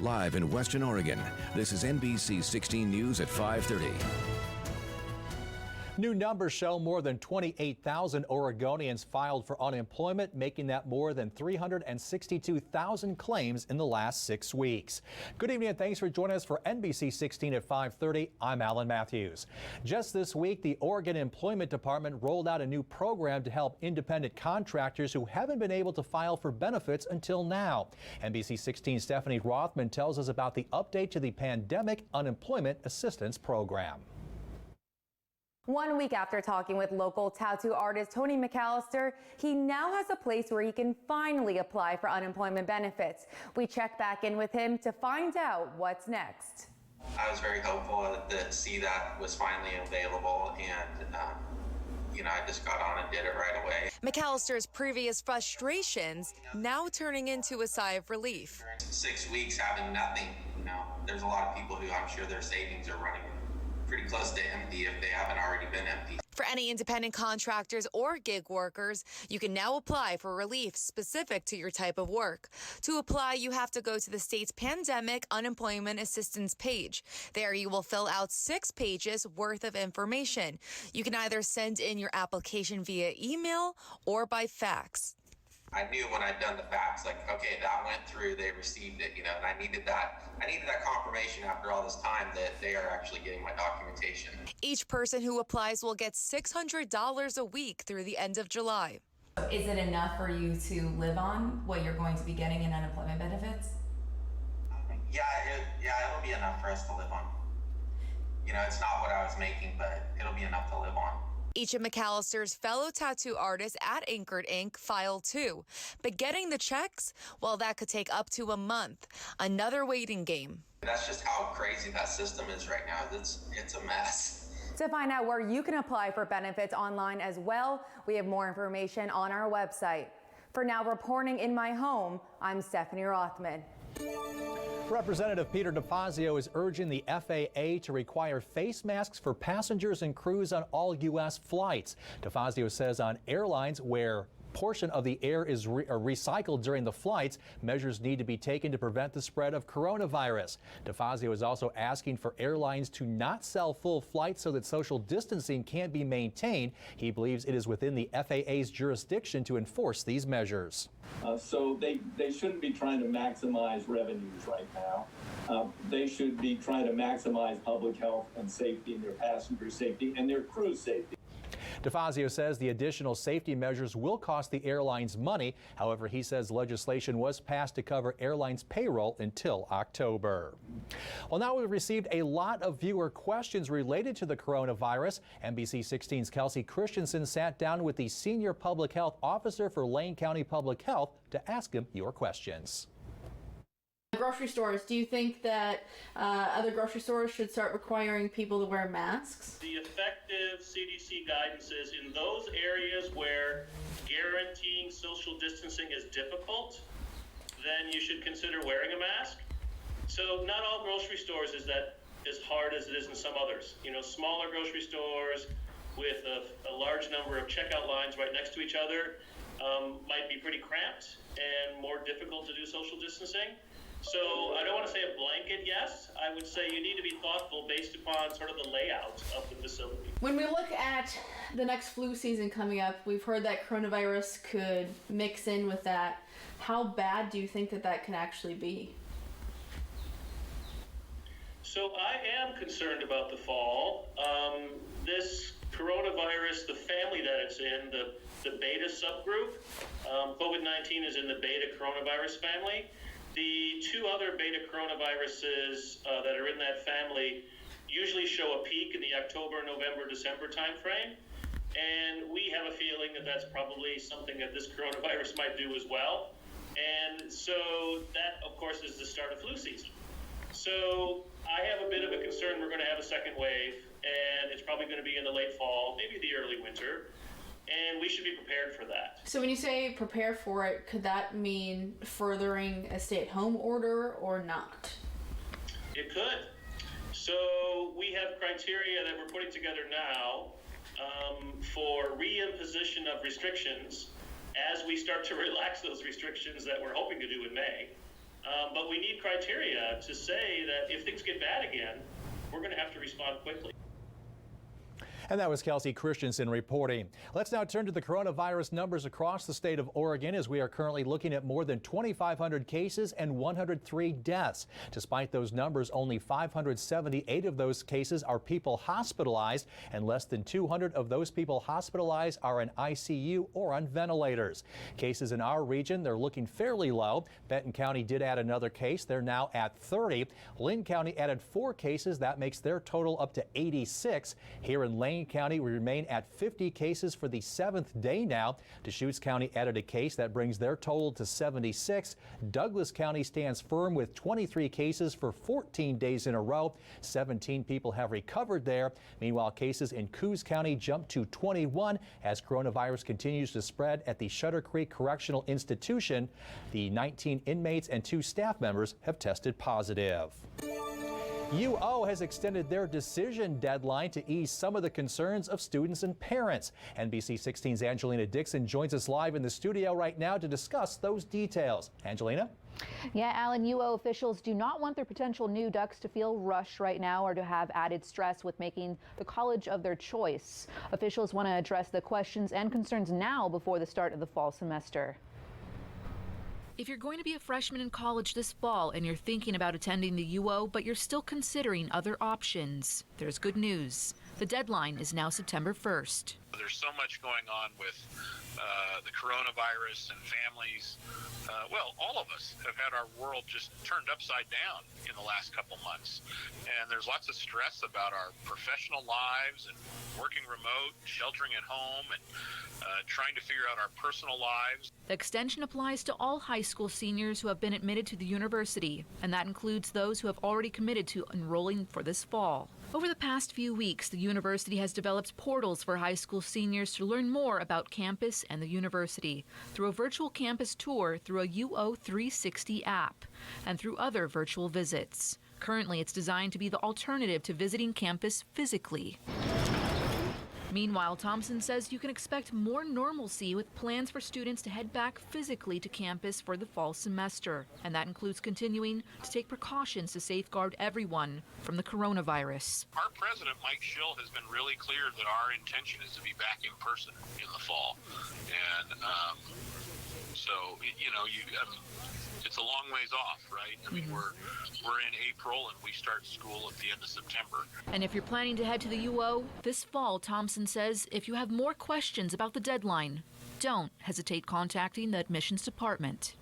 Live in Western Oregon, this is NBC 16 News at 5:30. New numbers show more than 28,000 Oregonians filed for unemployment, making that more than 362,000 claims in the last 6 weeks. Good evening and thanks for joining us for NBC 16 at 5:30. I'm Alan Matthews. Just this week, the Oregon Employment Department rolled out a new program to help independent contractors who haven't been able to file for benefits until now. NBC 16's Stephanie Rothman tells us about the update to the Pandemic Unemployment Assistance Program. 1 week after talking with local tattoo artist Tony McAllister, he now has a place where he can finally apply for unemployment benefits. We check back in with him to find out what's next. I was very hopeful to see that was finally available, and I just got on and did it right away. McAllister's previous frustrations now turning into a sigh of relief. 6 weeks having nothing, there's a lot of people who I'm sure their savings are running pretty close to empty if they haven't already been empty. For any independent contractors or gig workers, you can now apply for relief specific to your type of work. To apply, you have to go to the state's Pandemic Unemployment Assistance page. There you will fill out 6 pages worth of information. You can either send in your application via email or by fax. I knew when I'd done the fax, okay, that went through, they received it, and I needed that confirmation after all this time that they are actually getting my documentation. Each person who applies will get $600 a week through the end of July. Is it enough for you to live on what you're going to be getting in unemployment benefits? Yeah, it'll be enough for us to live on. It's not what I was making, but it'll be enough to live on. Each of McAllister's fellow tattoo artists at Anchored Inc. filed too. But getting the checks, well, that could take up to a month. Another waiting game. That's just how crazy that system is right now. It's a mess. To find out where you can apply for benefits online as well, we have more information on our website. For now, reporting in my home, I'm Stephanie Rothman. Representative Peter DeFazio is urging the FAA to require face masks for passengers and crews on all U.S. flights. DeFazio says on airlines where portion of the air is recycled during the flights, measures need to be taken to prevent the spread of coronavirus. DeFazio is also asking for airlines to not sell full flights so that social distancing can't be maintained. He believes it is within the FAA's jurisdiction to enforce these measures. So they shouldn't be trying to maximize revenues right now. They should be trying to maximize public health and safety and their passenger safety and their crew safety. DeFazio says the additional safety measures will cost the airlines money. However, he says legislation was passed to cover airlines' payroll until October. Well, now we've received a lot of viewer questions related to the coronavirus. NBC 16's Kelsey Christensen sat down with the Senior Public Health Officer for Lane County Public Health to ask him your questions. Grocery stores, do you think that other grocery stores should start requiring people to wear masks? The effective CDC guidance is in those areas where guaranteeing social distancing is difficult, then you should consider wearing a mask. So not all grocery stores is that as hard as it is in some others. Smaller grocery stores with a large number of checkout lines right next to each other might be pretty cramped and more difficult to do social distancing. So I don't want to say a blanket yes. I would say you need to be thoughtful based upon sort of the layout of the facility. When we look at the next flu season coming up, we've heard that coronavirus could mix in with that. How bad do you think that can actually be? So I am concerned about the fall. This coronavirus, the family that it's in, the beta subgroup, COVID-19 is in the beta coronavirus family. The 2 other beta coronaviruses that are in that family usually show a peak in the October, November, December timeframe. And we have a feeling that that's probably something that this coronavirus might do as well. And so that, of course, is the start of flu season. So I have a bit of a concern we're going to have a second wave, and it's probably going to be in the late fall, maybe the early winter. And we should be prepared for that. So when you say prepare for it, could that mean furthering a stay-at-home order or not? It could. So we have criteria that we're putting together now for reimposition of restrictions as we start to relax those restrictions that we're hoping to do in May. But we need criteria to say that if things get bad again, we're going to have to respond quickly. And that was Kelsey Christensen reporting. Let's now turn to the coronavirus numbers across the state of Oregon, as we are currently looking at more than 2,500 cases and 103 deaths. Despite those numbers, only 578 of those cases are people hospitalized, and less than 200 of those people hospitalized are in ICU or on ventilators. Cases in our region, they're looking fairly low. Benton County did add another case. They're now at 30. Lynn County added 4 cases. That makes their total up to 86. Here in Lane County, we remain at 50 cases for the 7th day now. Deschutes County added a case that brings their total to 76. Douglas County stands firm with 23 cases for 14 days in a row. 17 people have recovered there. Meanwhile, cases in Coos County jumped to 21 as coronavirus continues to spread at the Shutter Creek Correctional Institution. The 19 inmates and 2 staff members have tested positive. UO has extended their decision deadline to ease some of the concerns of students and parents. NBC 16's Angelina Dixon joins us live in the studio right now to discuss those details. Angelina? Yeah, Alan, UO officials do not want their potential new ducks to feel rushed right now or to have added stress with making the college of their choice. Officials want to address the questions and concerns now before the start of the fall semester. If you're going to be a freshman in college this fall and you're thinking about attending the UO, but you're still considering other options, there's good news. The deadline is now September 1st. There's so much going on with the coronavirus and families. Well, all of us have had our world just turned upside down in the last couple months. And there's lots of stress about our professional lives and working remote, sheltering at home, and trying to figure out our personal lives. The extension applies to all high school seniors who have been admitted to the university, and that includes those who have already committed to enrolling for this fall. Over the past few weeks, the university has developed portals for high school seniors to learn more about campus and the university through a virtual campus tour, through a UO 360 app, and through other virtual visits. Currently, it's designed to be the alternative to visiting campus physically. Meanwhile, Thompson says you can expect more normalcy with plans for students to head back physically to campus for the fall semester. And that includes continuing to take precautions to safeguard everyone from the coronavirus. Our president, Mike Schill, has been really clear that our intention is to be back in person in the fall. And it's a long ways off, right? I mean, we're in April and we start school at the end of September. And if you're planning to head to the UO this fall, Thompson says if you have more questions about the deadline, don't hesitate contacting the admissions department.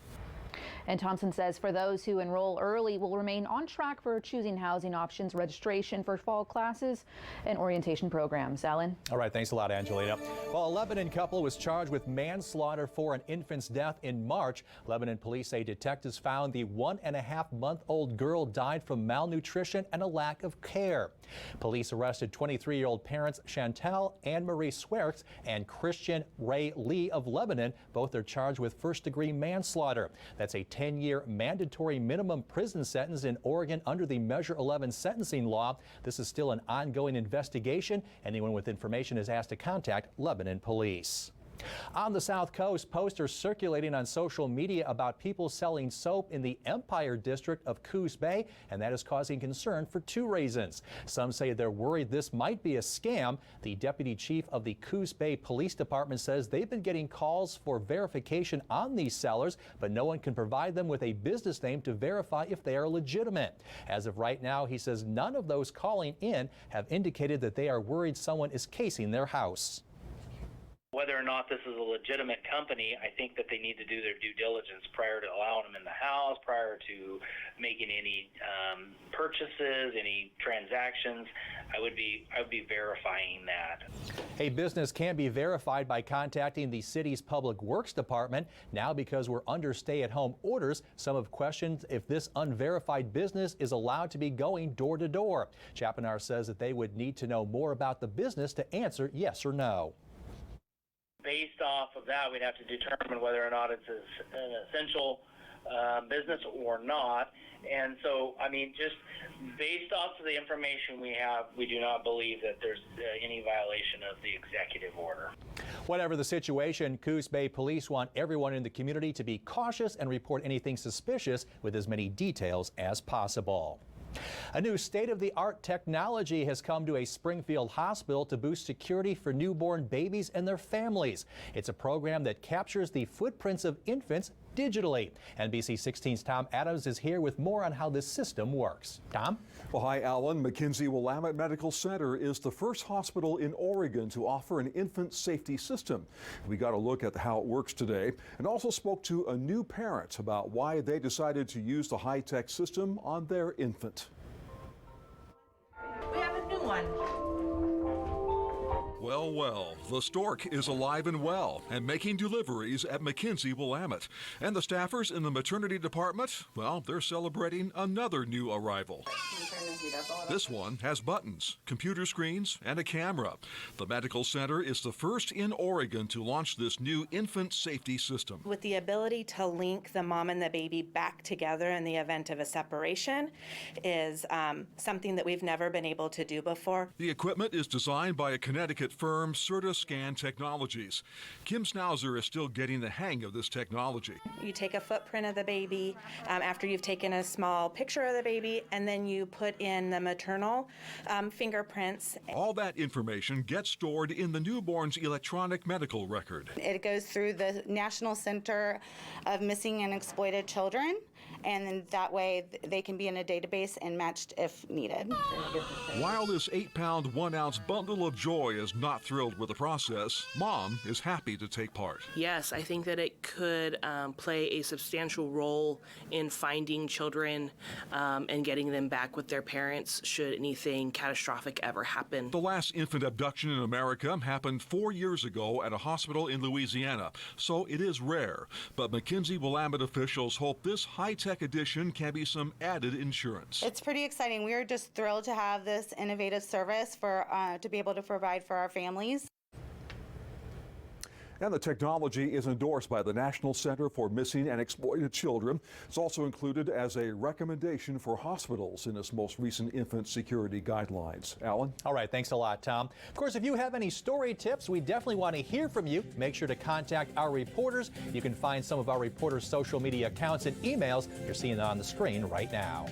And Thompson says for those who enroll early will remain on track for choosing housing options, registration for fall classes, and orientation programs. Alan? All right, thanks a lot, Angelina. Well, a Lebanon couple was charged with manslaughter for an infant's death in March. Lebanon police say detectives found the 1.5-month-old girl died from malnutrition and a lack of care. Police arrested 23-year-old parents Chantal Anne-Marie Swerks and Christian Ray Lee of Lebanon. Both are charged with first-degree manslaughter. That's a 10-year mandatory minimum prison sentence in Oregon under the Measure 11 sentencing law. This is still an ongoing investigation. Anyone with information is asked to contact Lebanon police. On the South Coast, posters circulating on social media about people selling soap in the Empire District of Coos Bay, and that is causing concern for 2 reasons. Some say they're worried this might be a scam. The deputy chief of the Coos Bay Police Department says they've been getting calls for verification on these sellers, but no one can provide them with a business name to verify if they are legitimate. As of right now, he says none of those calling in have indicated that they are worried someone is casing their house. Whether or not this is a legitimate company, I think that they need to do their due diligence prior to allowing them in the house, prior to making any purchases, any transactions. I would be verifying that. A business can be verified by contacting the city's Public Works Department. Now, because we're under stay-at-home orders, some have questioned if this unverified business is allowed to be going door to door. Chapinar says that they would need to know more about the business to answer yes or no. Based off of that, we'd have to determine whether or not it's an essential business or not. And so, I mean, just based off of the information we have, we do not believe that there's any violation of the executive order. Whatever the situation, Coos Bay police want everyone in the community to be cautious and report anything suspicious with as many details as possible. A new state-of-the-art technology has come to a Springfield hospital to boost security for newborn babies and their families. It's a program that captures the footprints of infants digitally. NBC 16's Tom Adams is here with more on how this system works. Tom? Well, hi, Alan. Willamette Medical Center is the first hospital in Oregon to offer an infant safety system. We got a look at how it works today and also spoke to a new parent about why they decided to use the high-tech system on their infant. We have a new one. Well, the stork is alive and well and making deliveries at Willamette. And the staffers in the maternity department, well, they're celebrating another new arrival. This one has buttons, computer screens, and a camera. The medical center is the first in Oregon to launch this new infant safety system. With the ability to link the mom and the baby back together in the event of a separation is something that we've never been able to do before. The equipment is designed by a Connecticut firm, Scan Technologies. Kim Schnauzer is still getting the hang of this technology. You take a footprint of the baby after you've taken a small picture of the baby, and then you put in the maternal fingerprints. All that information gets stored in the newborn's electronic medical record. It goes through the National Center of Missing and Exploited Children, and then that way they can be in a database and matched if needed. While this 8-pound, 1-ounce bundle of joy is not thrilled with the process, Mom is happy to take part. Yes, I think that it could play a substantial role in finding children and getting them back with their parents should anything catastrophic ever happen. The last infant abduction in America happened 4 years ago at a hospital in Louisiana, so it is rare. But Willamette officials hope this high-tech addition can be some added insurance. It's pretty exciting. We are just thrilled to have this innovative service to be able to provide for our families. And the technology is endorsed by the National Center for Missing and Exploited Children. It's also included as a recommendation for hospitals in its most recent infant security guidelines. Alan? All right, thanks a lot, Tom. Of course, if you have any story tips, we definitely want to hear from you. Make sure to contact our reporters. You can find some of our reporters' social media accounts and emails. You're seeing it on the screen right now.